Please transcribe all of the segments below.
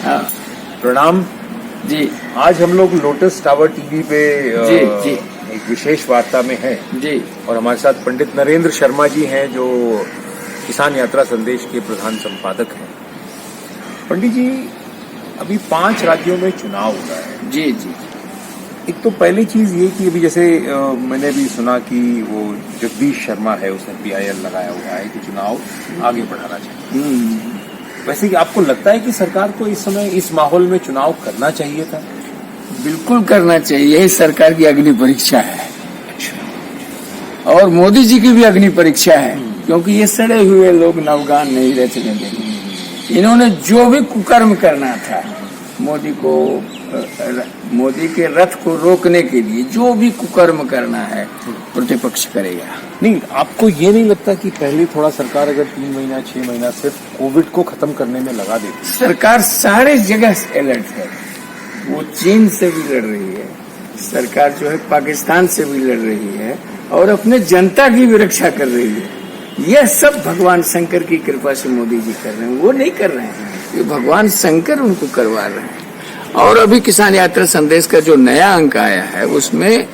हाँ। प्रणाम जी आज हम लोग लोटस टावर टीवी पे जी जी एक विशेष वार्ता में हैं जी और हमारे साथ पंडित नरेंद्र शर्मा जी हैं जो किसान यात्रा संदेश के प्रधान संपादक हैं। पंडित जी, अभी 5 राज्यों में चुनाव हो रहा है। जी जी एक तो पहली चीज ये कि अभी जैसे मैंने भी सुना कि वो जगदीश शर्मा है, उसने PIL लगाया हुआ है कि चुनाव आगे बढ़ाना चाहिए। वैसे आपको लगता है कि सरकार को इस समय इस माहौल में चुनाव करना चाहिए था? बिल्कुल करना चाहिए। यही सरकार की अग्नि परीक्षा है और मोदी जी की भी अग्नि परीक्षा है, क्योंकि ये सड़े हुए लोग नवगान नहीं रचने देंगे। इन्होंने जो भी कुकर्म करना था, मोदी के रथ को रोकने के लिए जो भी कुकर्म करना है प्रतिपक्ष करेगा। नहीं, आपको ये नहीं लगता कि पहले थोड़ा सरकार अगर 3 महीना 6 महीना सिर्फ कोविड को खत्म करने में लगा देती? सरकार सारे जगह अलर्ट है। वो चीन से भी लड़ रही है, सरकार जो है पाकिस्तान से भी लड़ रही है और अपने जनता की भी रक्षा कर रही है। यह सब भगवान शंकर की कृपा से मोदी जी कर रहे हैं, वो नहीं कर रहे हैं, ये भगवान शंकर उनको करवा रहे हैं। और अभी किसान यात्रा संदेश का जो नया अंक आया है उसमें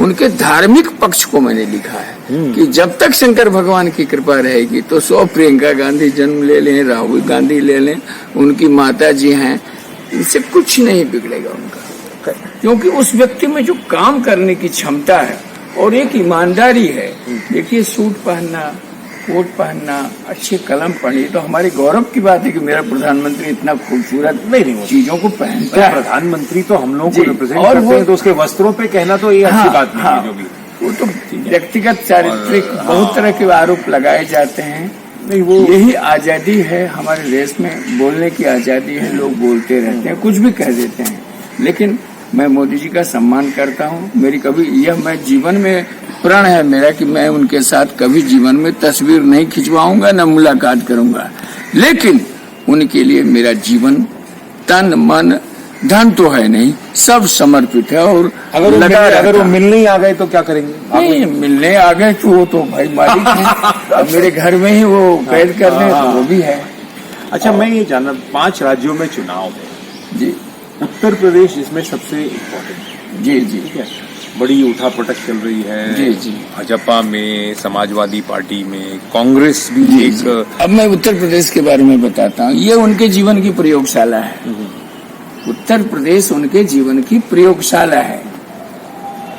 उनके धार्मिक पक्ष को मैंने लिखा है कि जब तक शंकर भगवान की कृपा रहेगी तो 100 प्रियंका गांधी जन्म ले लें, राहुल गांधी ले लें, उनकी माता जी हैं, इनसे कुछ नहीं बिगड़ेगा उनका, क्योंकि उस व्यक्ति में जो काम करने की क्षमता है और एक ईमानदारी है। देखिए, सूट पहनना, कोट पहनना, अच्छे कलम पढ़नी, तो हमारे गौरव की बात है कि मेरा प्रधानमंत्री इतना खूबसूरत नहीं चीजों को पहनता है। प्रधानमंत्री तो हम लोग को रिप्रेजेंट करते हैं, तो उसके वस्त्रों पे कहना तो ये अच्छी बात नहीं है। जो भी वो तो व्यक्तिगत चारित्रिक बहुत तरह के आरोप लगाए जाते हैं। नहीं, वो यही आजादी है हमारे देश में, बोलने की आजादी है। लोग बोलते रहते हैं, कुछ भी कह देते हैं, लेकिन मैं मोदी जी का सम्मान करता हूँ। मेरी कभी यह मैं जीवन में प्रण है मेरा कि मैं उनके साथ कभी जीवन में तस्वीर नहीं खिंचवाऊंगा, न मुलाकात करूंगा, लेकिन उनके लिए मेरा जीवन तन मन धन तो है नहीं, सब समर्पित है। और अगर वो मिलने ही आ गए तो क्या करेंगे? नहीं, मिलने आ गए तो वो तो भाई मालिक है। अब मेरे घर में ही वो कैद कर दें तो वो भी है। अच्छा, मैं ये जानना, 5 राज्यों में चुनाव है जी, उत्तर प्रदेश इसमें सबसे इम्पोर्टेंट। जी जी ठीक है, बड़ी उठापटक चल रही है जी जी। भाजपा में, समाजवादी पार्टी में, कांग्रेस भी जी, एक जी। अब मैं उत्तर प्रदेश के बारे में बताता हूँ। ये उनके जीवन की प्रयोगशाला है। उत्तर प्रदेश उनके जीवन की प्रयोगशाला है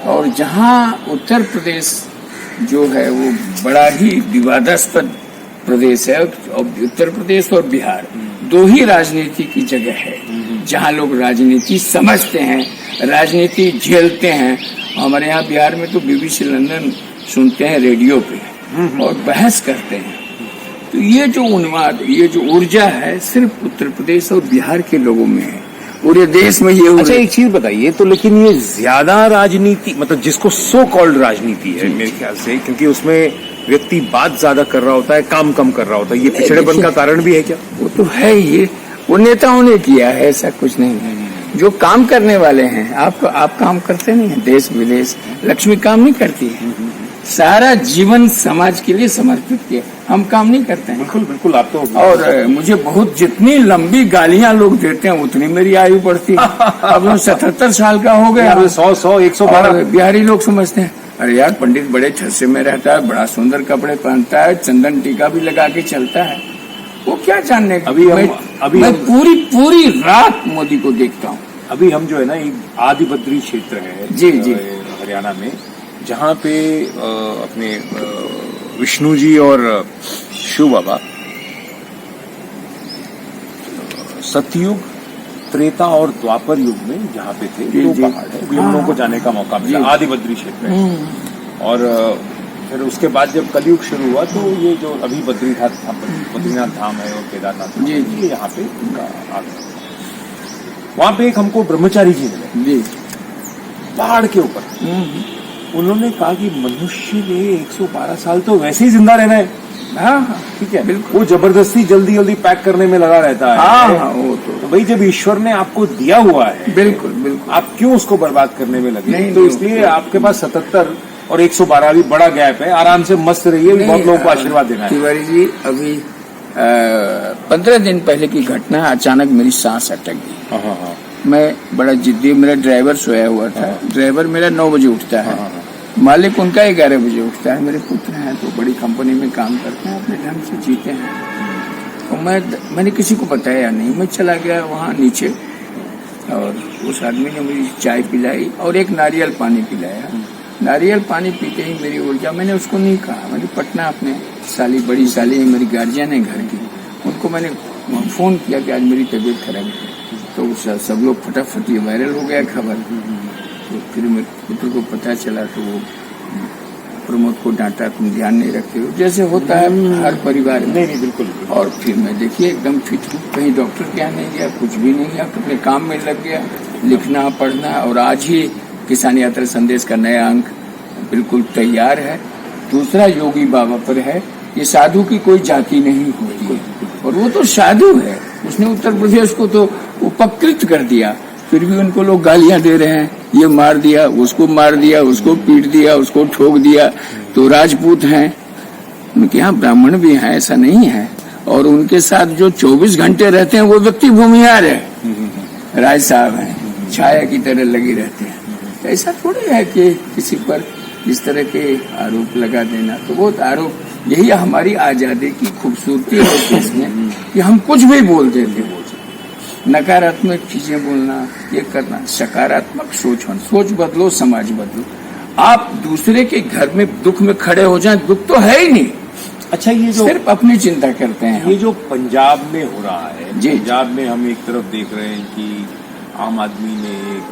और जहाँ उत्तर प्रदेश जो है वो बड़ा ही विवादास्पद प्रदेश है। और उत्तर प्रदेश और बिहार दो ही राजनीति की जगह है जहाँ लोग राजनीति समझते हैं, राजनीति झेलते हैं। हमारे यहाँ बिहार में तो BBC लंदन सुनते हैं रेडियो पे और बहस करते हैं। तो ये जो उन्माद, ये जो ऊर्जा है, सिर्फ उत्तर प्रदेश और बिहार के लोगों में है, पूरे देश में ये। अच्छा, एक चीज बताइए तो, लेकिन ये ज्यादा राजनीति, मतलब जिसको सो कॉल्ड राजनीति है मेरे ख्याल से, क्योंकि उसमें व्यक्ति बात ज्यादा कर रहा होता है, काम कम कर रहा होता है, ये पिछड़ेपन का कारण भी है क्या? वो तो है ही, वो नेताओं ने किया है, ऐसा कुछ नहीं है। जो काम करने वाले हैं, आप काम करते नहीं है, देश विदेश लक्ष्मी काम नहीं करती है, सारा जीवन समाज के लिए समर्पित किया, हम काम नहीं करते हैं। बिल्कुल बिल्कुल, आप तो। और मुझे बहुत जितनी लंबी गालियां लोग देते हैं उतनी मेरी आयु बढ़ती है। अब मैं 77 साल का हो गया। 100 112 बिहारी लोग समझते हैं, अरे यार पंडित बड़े छस्से में रहता है, बड़ा सुंदर कपड़े पहनता है, चंदन टीका भी लगा के चलता है, वो क्या जानने का। मैं पूरी रात मोदी को देखता हूँ। अभी हम जो है ना, एक आदि बद्री क्षेत्र है जी जी हरियाणा में, जहाँ पे अपने विष्णु जी और शिव बाबा सतयुग, त्रेता और द्वापर युग में जहाँ पे थे, दो पहाड़ है, हम लोगों को जाने का मौका मिला। आदि बद्री क्षेत्र है। और फिर उसके बाद जब कलयुग शुरू हुआ तो ये जो अभी बद्रीनाथ धाम है और केदारनाथ धाम, ये यहाँ पे आ गया। वहाँ पे एक हमको ब्रह्मचारी जी मिले पहाड़ के ऊपर। उन्होंने कहा कि मनुष्य ने 112 साल तो वैसे ही जिंदा रहना है। हाँ, ठीक है, बिल्कुल। वो जबरदस्ती जल्दी पैक करने में लगा रहता है। हाँ, वो तो भाई जब ईश्वर ने आपको दिया हुआ है, बिल्कुल बिल्कुल, आप क्यों उसको बर्बाद करने में लगे? नहीं, तो इसलिए आपके पास 77 और 112 भी बड़ा गैप है, आराम से मस्त रहिए। बहुत लोगों को आशीर्वाद देना है। तिवारी जी, अभी 15 दिन पहले की घटना, अचानक मेरी सांस अटक गई। हाँ, हाँ, हाँ। मैं बड़ा जिद्दी, मेरा ड्राइवर सोया हुआ था। ड्राइवर मेरा 9 बजे उठता है, मालिक उनका 11 बजे उठता है। मेरे पुत्र हैं तो बड़ी कंपनी में काम करते हैं, अपने ढंग से जीते हैं। तो मैंने किसी को बताया नहीं, मैं चला गया वहाँ नीचे और उस आदमी ने मुझे चाय पिलाई और एक नारियल पानी पिलाया। नारियल पानी पीते ही मेरी ऊर्जा, मैंने उसको नहीं कहा, मैंने पटना अपने साली, बड़ी साली मेरी गार्जियन है घर की, उनको मैंने फोन किया कि आज मेरी तबीयत खराब है। तो सब लोग फटाफट, ये वायरल हो गया खबर। तो फिर मेरे पुत्र को पता चला तो वो प्रमोद को डांटा, तुम ध्यान नहीं रखते हो, जैसे होता है हर परिवार में। नहीं, बिल्कुल। और फिर मैं देखिए एकदम फिट हूँ, कहीं डॉक्टर के यहाँ नहीं गया, कुछ भी नहीं गया, अपने काम में लग गया, लिखना पढ़ना। और आज ही किसान यात्रा संदेश का नया अंक बिल्कुल तैयार है। दूसरा योगी बाबा पर है, ये साधु की कोई जाति नहीं होती, और वो तो साधु है, उसने उत्तर प्रदेश को तो उपकृत कर दिया। फिर भी उनको लोग गालियां दे रहे हैं, ये मार दिया, उसको मार दिया, उसको पीट दिया, उसको ठोक दिया। तो राजपूत हैं, उनके यहाँ ब्राह्मण भी हैं, ऐसा नहीं है। और उनके साथ जो 24 घंटे रहते हैं वो व्यक्ति भूमिहार है, राय साहब हैं, छाया की तरह लगे रहते हैं। ऐसा थोड़ी है कि किसी पर इस तरह के आरोप लगा देना, तो वो आरोप, यही हमारी आजादी की खूबसूरती है इसमें कि हम कुछ भी बोल देते हैं। नकारात्मक चीजें बोलना, ये करना, सकारात्मक सोच बदलो, समाज बदलो। आप दूसरे के घर में दुख में खड़े हो जाएं, दुख तो है ही नहीं। अच्छा, ये जो सिर्फ अपनी चिंता करते हैं, ये जो पंजाब में हो रहा है, जी, पंजाब में हम एक तरफ देख रहे हैं कि आम आदमी ने एक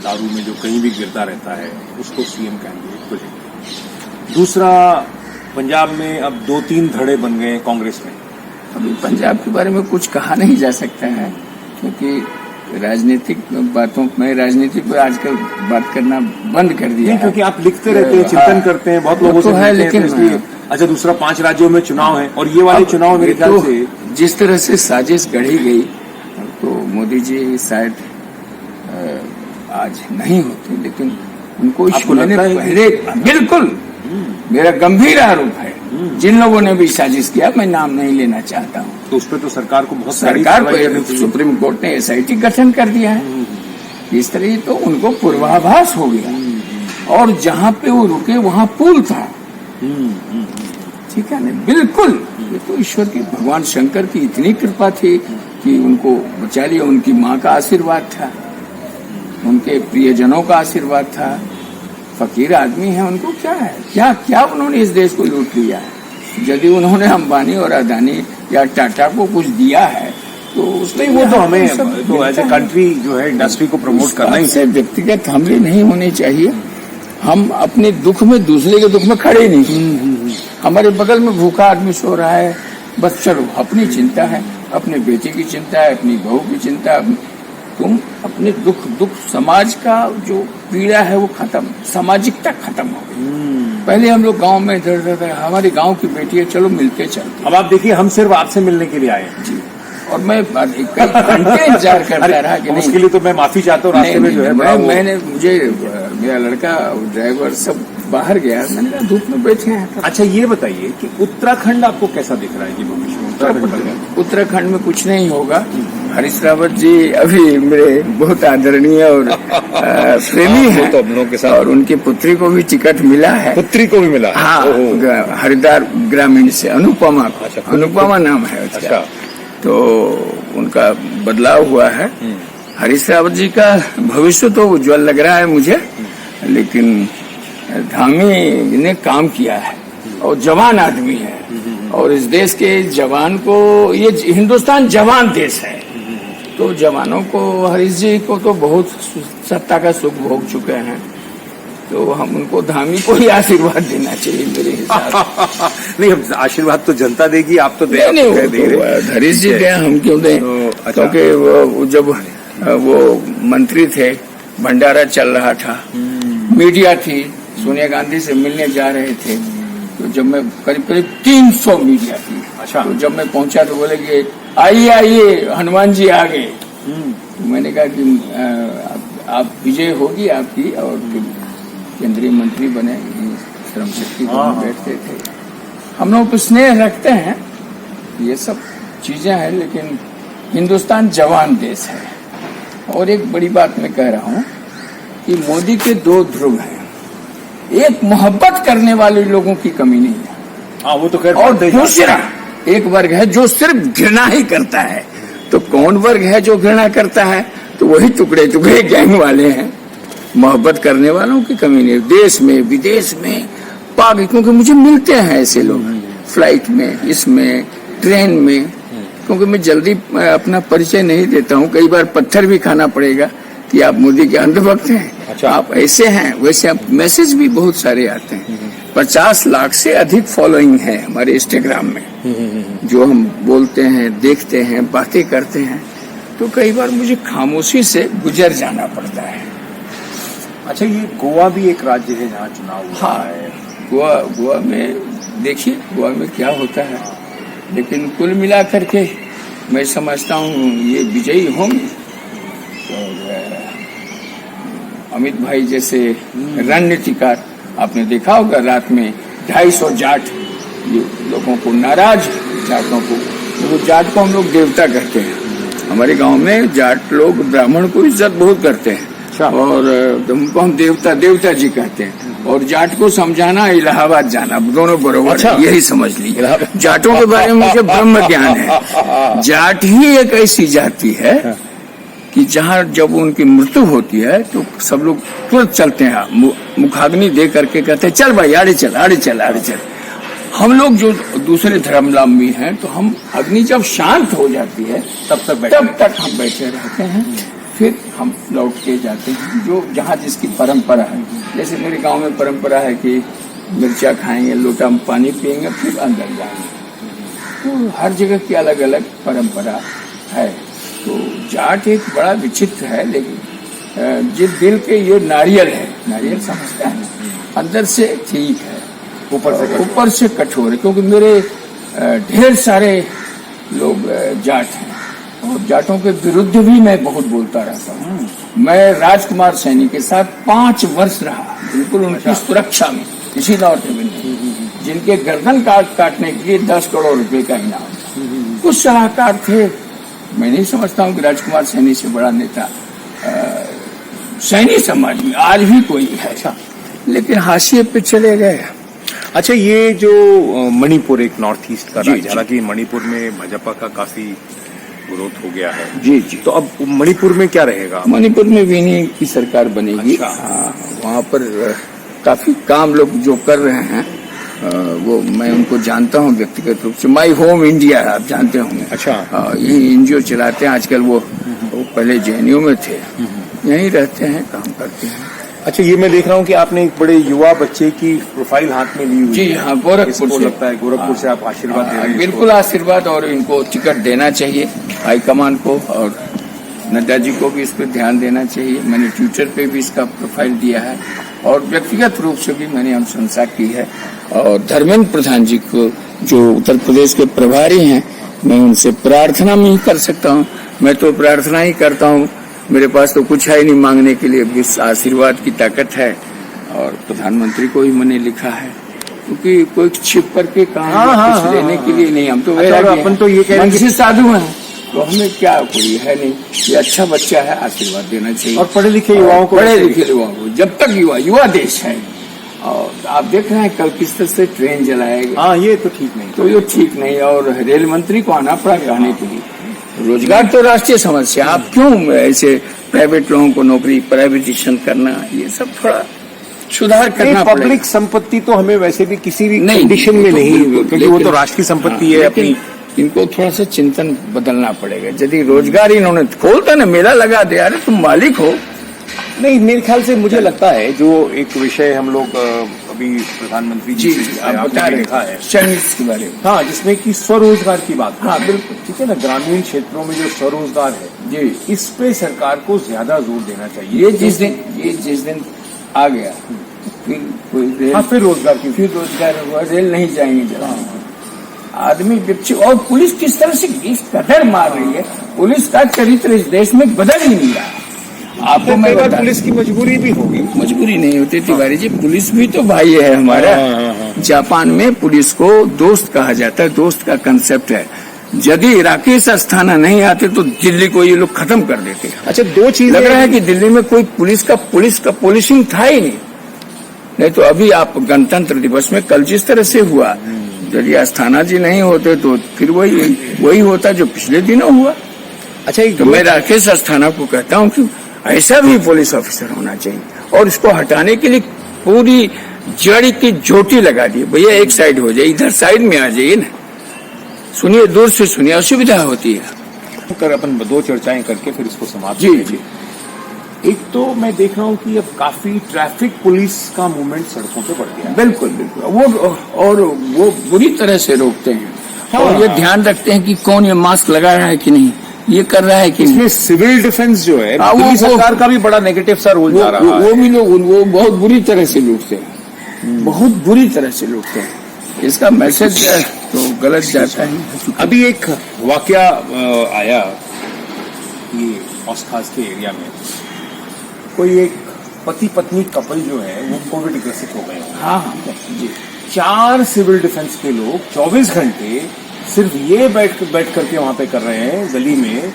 दारू में जो कहीं भी गिरता रहता है उसको सीएम कैंडिडेट को दे। दूसरा, पंजाब में अब 2-3 धड़े बन गए हैं कांग्रेस में। अभी पंजाब के बारे में कुछ कहा नहीं जा सकता है, क्योंकि राजनीतिक बातों में, राजनीति पर आजकल बात करना बंद कर दिया है। क्योंकि आप लिखते रहते हैं, चिंतन करते हैं, बहुत लोगों से है, लेकिन अच्छा, दूसरा 5 राज्यों में चुनाव है और ये वाले चुनाव मेरे ख्याल से जिस तरह से साजिश गढ़ी गई, तो मोदी जी शायद आज नहीं होते, लेकिन उनको मैंने पहले, बिल्कुल मेरा गंभीर आरोप है, जिन लोगों ने भी साजिश किया, मैं नाम नहीं लेना चाहता हूँ। तो उस पर तो सरकार को बहुत, सरकार को सुप्रीम कोर्ट ने SIT गठन कर दिया है। इस तरह तो उनको पूर्वाभास हो गया, और जहाँ पे वो रुके वहाँ पुल था। ठीक है ना, बिल्कुल। ये तो ईश्वर की, भगवान शंकर की इतनी कृपा थी कि उनको बचा लिया। उनकी माँ का आशीर्वाद था, उनके प्रियजनों का आशीर्वाद था। फकीर आदमी है, उनको क्या है, क्या क्या उन्होंने इस देश को लूट लिया है। यदि उन्होंने अंबानी और अदानी या टाटा को कुछ दिया है तो उसमें वो तो हमें तो एज ए कंट्री जो है इंडस्ट्री को प्रमोट करना ही से व्यक्तिगत हमले नहीं होने चाहिए। हम अपने दुख में दूसरे के दुख में खड़े नहीं। हमारे बगल में भूखा आदमी सो रहा है, बस चलो अपनी चिंता है, अपने बेटे की चिंता है, अपनी बहू की चिंता है। तुम अपने दुख समाज का जो पीड़ा है वो खत्म, सामाजिकता खत्म हो गई। पहले हम लोग गांव में इधर उधर, हमारे गांव की बेटी है, चलो मिलके चलते। अब आप देखिए, हम सिर्फ आपसे मिलने के लिए आए हैं जी, और मैं कई घंटे इंतजार करता रहा कि नहीं। उसके लिए तो मैं माफी चाहता हूँ। रास्ते में जो है मैंने मुझे मेरा लड़का ड्राइवर सब बाहर गया, मैंने कहा धूप में बैठे हैं। अच्छा, ये बताइए कि उत्तराखंड आपको कैसा दिख रहा है जी भविष्य में? उत्तराखंड में कुछ नहीं होगा। हरीश रावत जी अभी मेरे बहुत आदरणीय और प्रेमी हैं, तो हम लोगों के साथ, और उनकी पुत्री को भी टिकट मिला है। पुत्री को भी मिला? हाँ, हरिद्वार ग्रामीण से, अनुपमा। अच्छा, अनुपमा नाम है उसका। अच्छा, तो उनका बदलाव हुआ है। हरीश रावत जी का भविष्य तो उज्जवल लग रहा है मुझे, लेकिन धामी ने काम किया है और जवान आदमी है, और इस देश के जवान को, ये हिंदुस्तान जवान देश है, तो जवानों को, हरीश जी को तो बहुत सत्ता का सुख भोग चुके हैं, तो हम उनको, धामी को ही आशीर्वाद देना चाहिए मेरे हिसाब से। नहीं, आशीर्वाद तो जनता देगी, आप तो दे नहीं, हरीश जी दें, हम क्यों दें? क्योंकि वो जब वो मंत्री थे, भंडारा चल रहा था, मीडिया थी, सोनिया गांधी से मिलने जा रहे थे, तो जब मैं करीब 300 मीडिया थी। अच्छा, तो जब मैं पहुंचा तो बोले कि आइए हनुमान जी आ गए। तो मैंने कहा कि आप विजय होगी आपकी, और केंद्रीय मंत्री बने, श्रम शक्ति बैठते थे। हम लोग तो स्नेह रखते हैं, ये सब चीजें हैं, लेकिन हिंदुस्तान जवान देश है। और एक बड़ी बात मैं कह रहा हूँ कि मोदी के दो ध्रुव हैं, एक मोहब्बत करने वाले लोगों की कमी नहीं है, हाँ वो तो खैर, और दूसरा एक वर्ग है जो सिर्फ घृणा ही करता है। तो कौन वर्ग है जो घृणा करता है? तो वही टुकड़े टुकड़े गैंग वाले हैं। मोहब्बत करने वालों की कमी नहीं, देश में विदेश में पाक, क्योंकि मुझे मिलते हैं ऐसे लोग फ्लाइट में, इसमें ट्रेन में, क्योंकि मैं जल्दी अपना परिचय नहीं देता हूँ। कई बार पत्थर भी खाना पड़ेगा कि आप मोदी के अंधभक्त हैं, अच्छा। आप ऐसे हैं वैसे। आप मैसेज भी बहुत सारे आते हैं। 50 लाख से अधिक फॉलोइंग है हमारे इंस्टाग्राम में, जो हम बोलते हैं, देखते हैं, बातें करते हैं। तो कई बार मुझे खामोशी से गुजर जाना पड़ता है। अच्छा, ये गोवा भी एक राज्य है जहाँ चुनाव हुआ है। गोवा में देखिए, गोवा में क्या होता है, लेकिन कुल मिलाकर के मैं समझता हूँ ये विजयी होंगे। और अमित भाई जैसे रणनीतिकार, आपने देखा होगा रात में 250 जाट लोगों को, नाराज जाटों को, वो जाट को हम लोग देवता कहते हैं। हमारे गांव में जाट लोग ब्राह्मण को इज्जत बहुत करते हैं, और उनको हम देवता जी कहते हैं। और जाट को समझाना, इलाहाबाद जाना, दोनों बरोबर। अच्छा। यही समझ लीजिए, जाटों के बारे में मुझे ब्रह्म ज्ञान है। जाट ही एक ऐसी जाति है कि जहाँ जब उनकी मृत्यु होती है तो सब लोग तुरंत चलते हैं, मुखाग्नि दे करके कहते हैं चल भाई आड़े चल, आड़े चल, आड़े चल। हम लोग जो दूसरे धर्मावलंबी हैं, तो हम अग्नि जब शांत हो जाती है तब तक हम बैठे रहते हैं, फिर हम लौट के जाते हैं जो जहाँ जिसकी परंपरा है। जैसे मेरे गांव में परंपरा है कि मिर्चा खाएंगे, लोटा में पानी पिएंगे, फिर अंदर जाएंगे। तो हर जगह की अलग अलग परंपरा है। तो जाट एक बड़ा विचित्र है, लेकिन जिस दिल के ये नारियल है, नारियल समझता है, अंदर से ठीक है, ऊपर से कठोर है। क्योंकि मेरे ढेर सारे लोग जाट हैं, और जाटों के विरुद्ध भी मैं बहुत बोलता रहता हूँ। मैं राजकुमार सैनी के साथ 5 वर्ष रहा, बिल्कुल उनकी सुरक्षा में, किसी नॉर्थ में नहीं, जिनके गर्दन काटने के लिए 10 करोड़ रुपए का इनाम। कुछ सलाहकार थे, मैं नहीं समझता हूँ कि राजकुमार सैनी से बड़ा नेता सैनी समाज में आज भी कोई है। अच्छा, लेकिन हाशिए पे चले गए। अच्छा, ये जो मणिपुर एक नॉर्थ ईस्ट का राज्य, हालांकि मणिपुर में भाजपा का काफी ग्रोथ हो गया है। जी, तो अब मणिपुर में क्या रहेगा? मणिपुर में विनी की सरकार बनेगी। अच्छा। हाँ, वहाँ पर काफी काम लोग जो कर रहे हैं, वो मैं उनको जानता हूँ व्यक्तिगत रूप से। माई होम इंडिया आप जानते होंगे। अच्छा। ये एनजीओ चलाते हैं आजकल। वो पहले जेएनयू में थे, यहीं रहते हैं, काम करते हैं। अच्छा, ये मैं देख रहा हूँ कि आपने एक बड़े युवा बच्चे की प्रोफाइल हाथ में ली हुई है। जी हाँ, गोरखपुर से। लगता है गोरखपुर से आप आशीर्वाद दे रहे हैं। बिल्कुल आशीर्वाद, और इनको टिकट देना चाहिए हाईकमान को, और नड्डा जी को भी इस पर ध्यान देना चाहिए। मैंने ट्विटर पे भी इसका प्रोफाइल दिया है, और व्यक्तिगत रूप से भी मैंने अनुशंसा की है। और धर्मेंद्र प्रधान जी को, जो उत्तर प्रदेश के प्रभारी हैं, मैं उनसे प्रार्थना नहीं कर सकता हूँ। मैं तो प्रार्थना ही करता हूँ, मेरे पास तो कुछ है नहीं मांगने के लिए, बस आशीर्वाद की ताकत है। और प्रधानमंत्री को ही मैंने लिखा है, क्योंकि कोई छिप करके काम कुछ लेने के लिए नहीं। हम तो अपन तो ये कह रहे हैं साधु हैं, तो हमें क्या कोई है नहीं। ये अच्छा बच्चा है, आशीर्वाद देना चाहिए। और पढ़े लिखे युवाओं को, जब तक युवा देश है। और आप देख रहे हैं कल किस तरह से ट्रेन जलाएगा। हाँ, ये तो ठीक नहीं। तो ये ठीक नहीं। और रेल मंत्री को आना पड़ा कहने के लिए। रोजगार तो राष्ट्रीय समस्या, आप क्यों ऐसे प्राइवेट लोगों को नौकरी, प्राइवेटाइजेशन करना, ये सब थोड़ा सुधार करना पड़ेगा। पब्लिक संपत्ति तो हमें वैसे भी किसी भी कंडीशन में नहीं, क्योंकि वो तो राष्ट्र की संपत्ति है अपनी। इनको थोड़ा सा चिंतन बदलना पड़ेगा। यदि रोजगार इन्होंने खोलता ना, मेला लगा दे, अरे तुम मालिक हो। नहीं, मेरे ख्याल से मुझे लगता है जो एक विषय हम लोग अभी प्रधानमंत्री जी आप बता रहे हैं चैनल्स के बारे में, हाँ, जिसमें कि स्वरोजगार की बात। हाँ बिल्कुल ठीक है ना। ग्रामीण क्षेत्रों में जो स्वरोजगार है जी, इस पे सरकार को ज्यादा जोर देना चाहिए। ये जिस दिन आ गया, फिर कोई रेल, हाँ, फिर रोजगार की, फिर रोजगार हुआ, रेल नहीं जाएंगे जरा। आदमी विपक्षी और पुलिस किस तरह से कदर मार रही है। पुलिस का चरित्र इस देश में बदल ही नहीं रहा। आपको मैं बता, पुलिस की मजबूरी भी होगी। मजबूरी नहीं होती तिवारी जी, पुलिस भी तो भाई है हमारा। जापान में पुलिस को दोस्त कहा जाता है, दोस्त का कंसेप्ट है। यदि राकेश अस्थाना नहीं आते तो दिल्ली को ये लोग खत्म कर देते। अच्छा, दो चीजें लग रहा है कि दिल्ली में कोई पुलिस का पोलिसिंग था ही नहीं तो अभी आप गणतंत्र दिवस में कल जिस तरह से हुआ, यदि अस्थाना जी नहीं होते तो फिर वही होता जो पिछले दिनों हुआ। अच्छा, तो मैं राकेश अस्थाना को कहता हूँ कि ऐसा भी पुलिस ऑफिसर होना चाहिए और इसको हटाने के लिए पूरी जड़ की चोटी लगा दी। भैया एक साइड हो जाए, इधर साइड में आ जाइए ना, सुनिए, दूर से सुनिए, असुविधा होती है। कर अपन दो चर्चाएं करके फिर इसको समाप्त जी जी। एक तो मैं देख रहा हूँ कि अब काफी ट्रैफिक पुलिस का मूवमेंट सड़कों पे बढ़ गया है। बिल्कुल वो बुरी तरह से रोकते हैं। हाँ, और ये ध्यान रखते हैं कि कौन ये मास्क लगा रहा है कि नहीं, ये कर रहा है कि नहीं। इसमें सिविल डिफेंस जो है, वो सरकार का भी बड़ा नेगेटिव सा रोल जा रहा है। वो भी लोग वो बहुत बुरी तरह से लूटते हैं, बहुत बुरी तरह से लूटते हैं। इसका मैसेज तो गलत जाता है। अभी एक वाकया आया ये औसखास के एरिया में, कोई एक पति पत्नी कपल जो है वो कोविड ग्रसित हो गए। हाँ जी। 4 सिविल डिफेंस के लोग 24 घंटे सिर्फ ये बैठ करके वहां पे कर रहे हैं गली में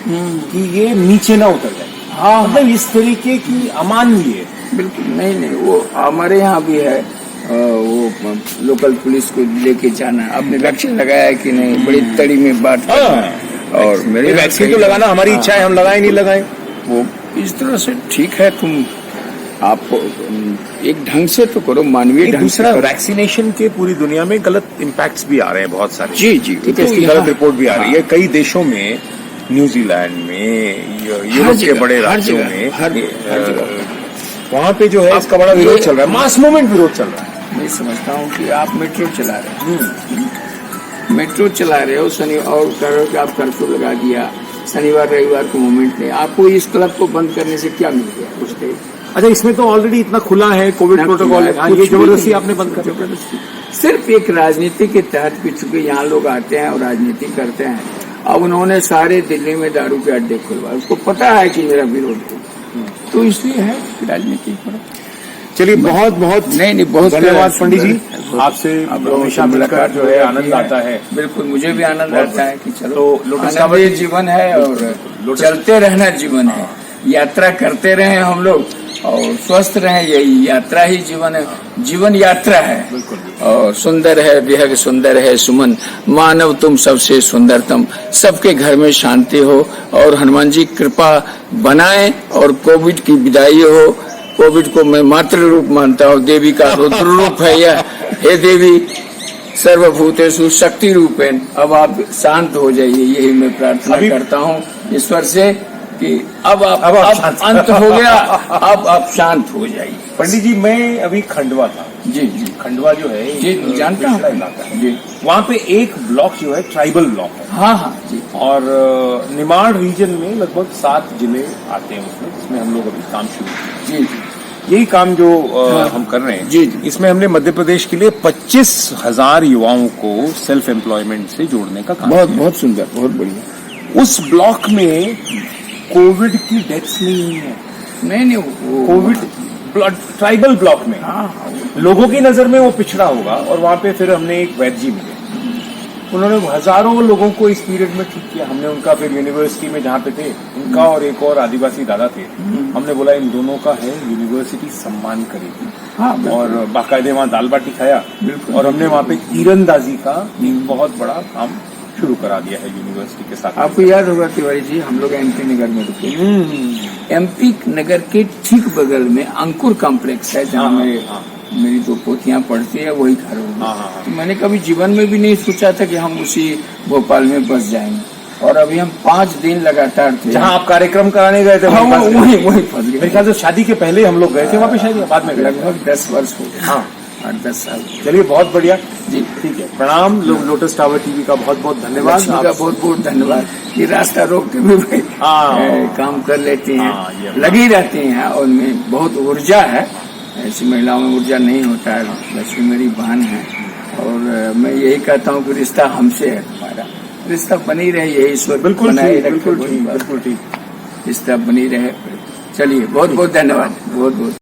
कि ये नीचे ना उतर जाए। हाँ, मतलब इस तरीके की अमानवीय। बिल्कुल नहीं, वो हमारे यहाँ भी है। वो लोकल पुलिस को लेके जाना, आपने वैक्सीन लगाया कि नहीं, बड़ी तड़ी में बात और मेरे वैक्सीन तो लगाना हमारी इच्छा है, हम लगाए नहीं लगाए। वो इस तरह से ठीक है, तुम आप एक ढंग से तो करो, मानवीय ढंग से। वैक्सीनेशन के पूरी दुनिया में गलत इम्पैक्ट्स भी आ रहे हैं बहुत सारे। जी, ठीक है, इसकी गलत रिपोर्ट भी आ रही है कई देशों में, न्यूजीलैंड में, यूरोप के बड़े राज्यों में, वहाँ पे जो है इसका बड़ा विरोध चल रहा है, मास मूवमेंट विरोध चल रहा है। मैं समझता हूँ कि आप मेट्रो चला रहे हो शनि और करो कि आप कर्फ्यू लगा दिया, शनिवार रविवार को मूवमेंट नहीं, आपको इस क्लब को बंद करने से क्या मिल गया उसके? अच्छा, इसमें तो ऑलरेडी इतना खुला है, कोविड प्रोटोकॉल है, ये जबरदस्ती आपने बंद कर? जबरदस्ती सिर्फ एक राजनीति के तहत भी, चूंकि यहाँ लोग आते हैं और राजनीति करते हैं। अब उन्होंने सारे दिल्ली में दारू के अड्डे खुलवाए, उसको पता है कि मेरा विरोध है, तो इसलिए है राजनीति पर। चलिए, बहुत बहुत धन्यवाद पंडित जी, आपसे हमेशा मिलकर जो है आनंद आता है। बिल्कुल, मुझे भी आनंद आता है कि चलो, आनंदमय जीवन है और चलते रहना जीवन है, यात्रा करते रहे हम लोग और स्वस्थ रहे, यही यात्रा ही जीवन है, जीवन यात्रा है। बिल्कुल। और सुंदर है विहग, सुंदर है सुमन, मानव तुम सबसे सुंदरतम, सबके घर में शांति हो और हनुमान जी कृपा बनाए और कोविड की विदाई हो। कोविड को मैं मातृ रूप मानता हूँ, देवी का रुद्र रूप है यह। हे देवी सर्वभूतेषु शक्ति रूपेण, अब आप शांत हो जाइए, यही मैं प्रार्थना करता हूँ ईश्वर से कि अब अंत हो गया, अब आप शांत हो जाइए। पंडित जी, मैं अभी खंडवा था। जी, खंडवा जो है जी, जानता हूँ इलाका है जी। वहाँ पे एक ब्लॉक जो है ट्राइबल ब्लॉक है। हाँ जी। और निमाड़ रीजन में लगभग 7 जिले आते हैं उसमें, जिसमें हम लोग अभी काम शुरू किए। जी, यही काम जो हम कर रहे हैं। जी, इसमें हमने मध्य प्रदेश के लिए 25,000 युवाओं को सेल्फ एम्प्लॉयमेंट से जोड़ने का काम। बहुत सुंदर, बहुत बढ़िया। उस ब्लॉक में कोविड की डेथ्स नहीं हुई है। नहीं, कोविड ट्राइबल ब्लॉक में लोगों की नजर में वो पिछड़ा होगा। और वहाँ पे फिर हमने एक वैद्य जी मिले, उन्होंने हजारों लोगों को इस पीरियड में ठीक किया। हमने उनका फिर यूनिवर्सिटी में जहाँ पे थे, उनका और एक और आदिवासी दादा थे, हमने बोला इन दोनों का है, यूनिवर्सिटी सम्मान करेगी। हाँ, और बाकायदे वहाँ दाल बाटी खाया और हमने वहाँ पे तीरंदाजी का एक बहुत बड़ा काम शुरू करा दिया है यूनिवर्सिटी के साथ। आपको याद होगा तिवारी जी, हम लोग एमपी नगर में रुके। एमपी नगर के ठीक बगल में अंकुर कॉम्प्लेक्स है, जहाँ मेरी 2 पोतियां पढ़ती है, वही घर होगा। तो मैंने कभी जीवन में भी नहीं सोचा था कि हम उसी भोपाल में बस जाएंगे। और अभी हम 5 दिन लगातार थे जहाँ आप कार्यक्रम कराने गए थे। वही फंस गए। मेरे ख्याल से शादी के पहले हम लोग गए थे वहाँ पे, शायद बाद में लगभग 10 वर्ष हो गए। हाँ, 8-10 साल। चलिए, बहुत बढ़िया जी, ठीक है। प्रणाम। लोटस टावर टीवी का बहुत बहुत धन्यवाद। आपका बहुत बहुत धन्यवाद। ये रास्ता रोक के भी भाई काम कर लेते हैं, लगी रहती हैं और उनमें बहुत ऊर्जा है। ऐसी महिलाओं में ऊर्जा नहीं होता है। लक्ष्मी मेरी बहन है और मैं यही कहता हूँ कि रिश्ता हमसे है, हमारा रिश्ता बनी रहे, यही ईश्वर बिल्कुल ठीक, रिश्ता बनी रहे। चलिए, बहुत बहुत धन्यवाद, बहुत बहुत।